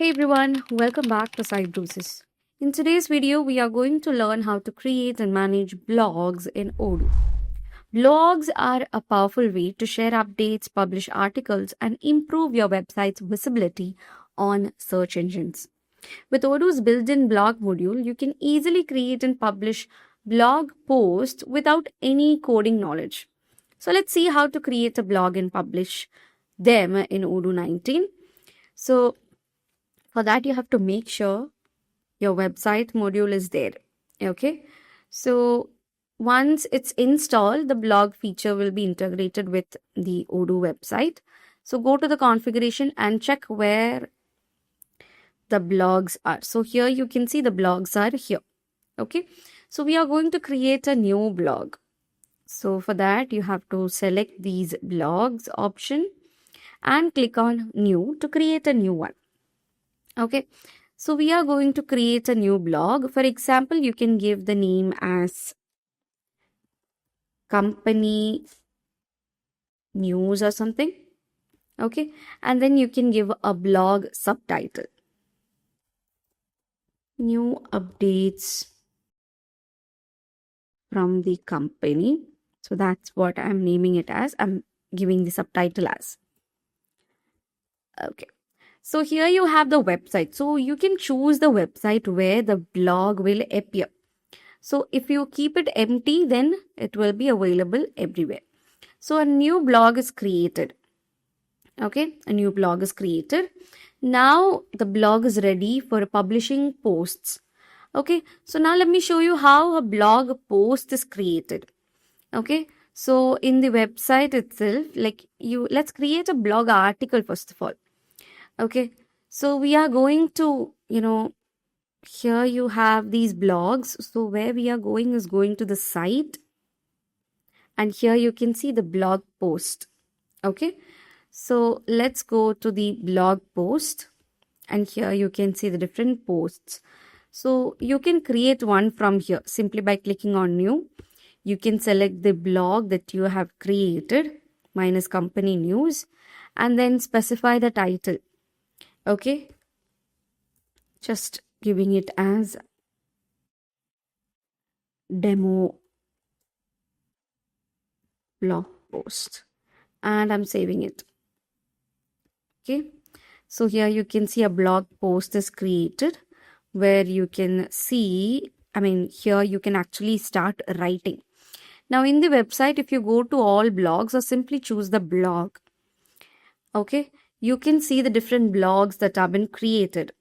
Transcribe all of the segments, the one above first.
Hey everyone, welcome back to Cybrosys. In today's video, we are going to learn how to create and manage blogs in Odoo. Blogs are a powerful way to share updates, publish articles, and improve your website's visibility on search engines. With Odoo's built-in blog module, you can easily create and publish blog posts without any coding knowledge. So let's see how to create a blog and publish them in Odoo 19. So for that, you have to make sure your website module is there. Okay. So once it's installed, the blog feature will be integrated with the Odoo website. So go to the configuration and check where the blogs are. So here you can see the blogs are here. Okay. So we are going to create a new blog. So for that, you have to select these blogs option and click on new to create a new one. Okay, so we are going to create a new blog. For example, you can give the name as company news or something. Okay, and then you can give a blog subtitle. New updates from the company. So that's what I'm naming it as. I'm giving the subtitle as. Okay. So here you have the website. So you can choose the website where the blog will appear. So if you keep it empty, then it will be available everywhere. So a new blog is created. Okay, a new blog is created. Now the blog is ready for publishing posts. Okay, so now let me show you how a blog post is created. Okay, so in the website itself, let's create a blog article first of all. Okay, so we are going to, here you have these blogs. So where we are going is going to the site. And here you can see the blog post. Okay, so let's go to the blog post. And here you can see the different posts. So you can create one from here simply by clicking on new. You can select the blog that you have created, minus company news, and then specify the title. Okay, just giving it as demo blog post and I'm saving it. Okay, so here you can see a blog post is created where you can see, here you can actually start writing. Now in the website, if you go to all blogs or simply choose the blog, okay, you can see the different blogs that have been created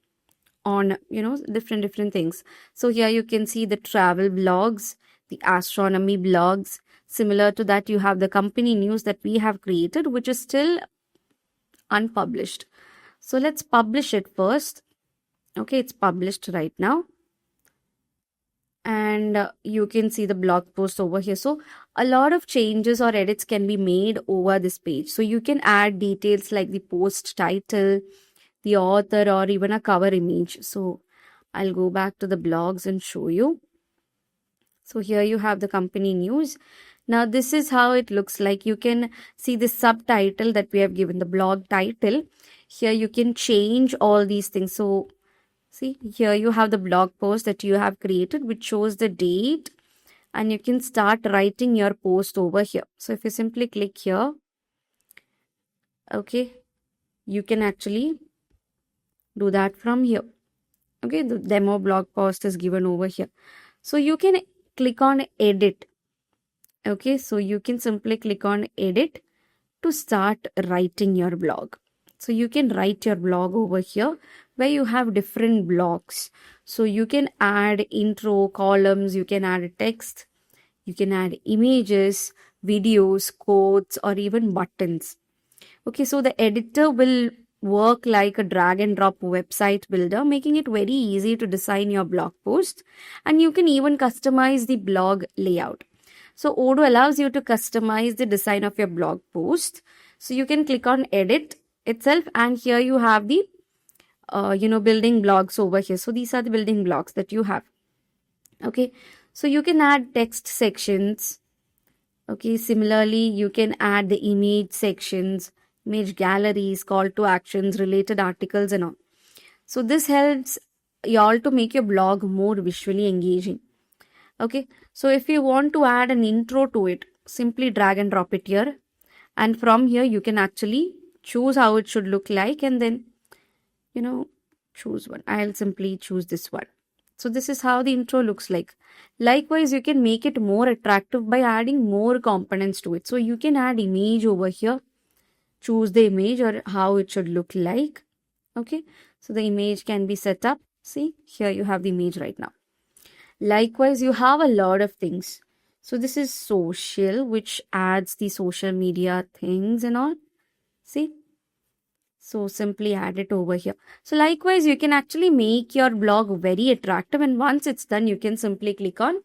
on, different things. So here you can see the travel blogs, the astronomy blogs. Similar to that, you have the company news that we have created, which is still unpublished. So let's publish it first. Okay, it's published right now. And you can see the blog post over here. So a lot of changes or edits can be made over this page. So you can add details like the post title, the author, or even a cover image. So I'll go back to the blogs and show you. So here you have the company news. Now this is how it looks like. You can see the subtitle that we have given, the blog title. Here you can change all these things. So see, here you have the blog post that you have created, which shows the date, and you can start writing your post over here. So if you simply click here, okay, you can actually do that from here. Okay, the demo blog post is given over here. So you can click on edit. Okay, so you can simply click on edit to start writing your blog. So you can write your blog over here where you have different blogs. So you can add intro, columns, you can add text, you can add images, videos, quotes, or even buttons. Okay, so the editor will work like a drag and drop website builder, making it very easy to design your blog post. And you can even customize the blog layout. So Odoo allows you to customize the design of your blog post. So you can click on edit itself, and here you have the building blocks over here. So these are the building blocks that you have. Okay, so you can add text sections. Okay, similarly you can add the image sections, image galleries, call to actions, related articles and all. So this helps y'all to make your blog more visually engaging. Okay, so if you want to add an intro to it, simply drag and drop it here, and from here you can actually choose how it should look like, and then choose one. I'll simply choose this one. So this is how the intro looks like. Likewise, you can make it more attractive by adding more components to it. So you can add image over here, choose the image or how it should look like. Okay, so the image can be set up. See, here you have the image right now. Likewise, you have a lot of things. So this is social, which adds the social media things and all. See, so simply add it over here. So likewise, you can actually make your blog very attractive, and once it's done, you can simply click on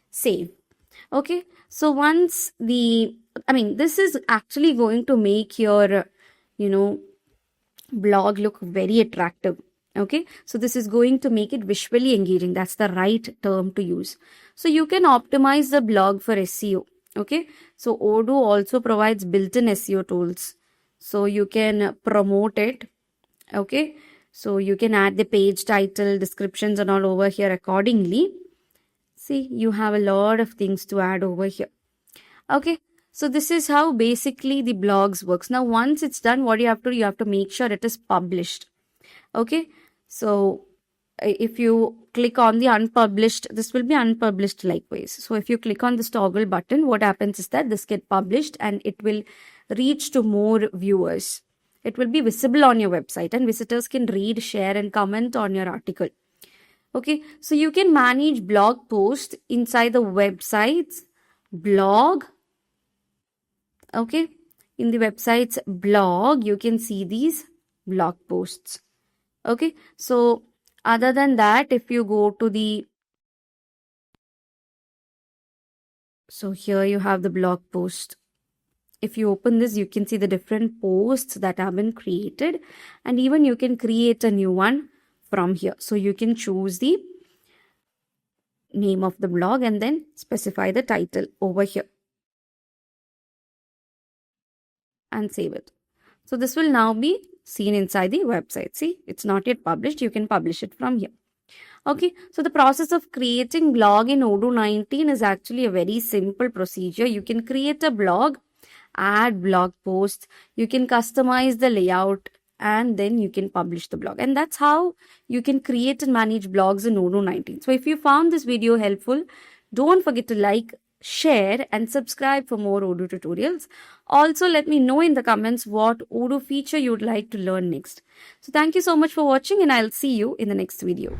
save. Okay, so once this is actually going to make your blog look very attractive. Okay, so this is going to make it visually engaging. That's the right term to use. So you can optimize the blog for SEO. Okay, so Odoo also provides built-in SEO tools, so you can promote it. Okay, so you can add the page title, descriptions and all over here accordingly. See, you have a lot of things to add over here. Okay, so this is how basically the blogs works. Now once it's done, what you have to make sure it is published. Okay, so if you click on the unpublished, this will be unpublished likewise. So if you click on this toggle button, what happens is that this get published and it will reach to more viewers. It will be visible on your website and visitors can read, share and comment on your article. Okay, so you can manage blog posts inside the website's blog. Okay, in the website's blog, you can see these blog posts. Okay, so other than that, if you go to so here you have the blog post. If you open this, you can see the different posts that have been created, and even you can create a new one from here. So you can choose the name of the blog and then specify the title over here and save it. So this will now be seen inside the website. See, it's not yet published. You can publish it from here. Okay, so the process of creating blog in Odoo 19 is actually a very simple procedure. You can create a blog, add blog posts, you can customize the layout, and then you can publish the blog. And that's how you can create and manage blogs in Odoo 19. So if you found this video helpful, don't forget to like, share and subscribe for more Odoo tutorials. Also, let me know in the comments what Odoo feature you'd like to learn next. So thank you so much for watching, and I'll see you in the next video.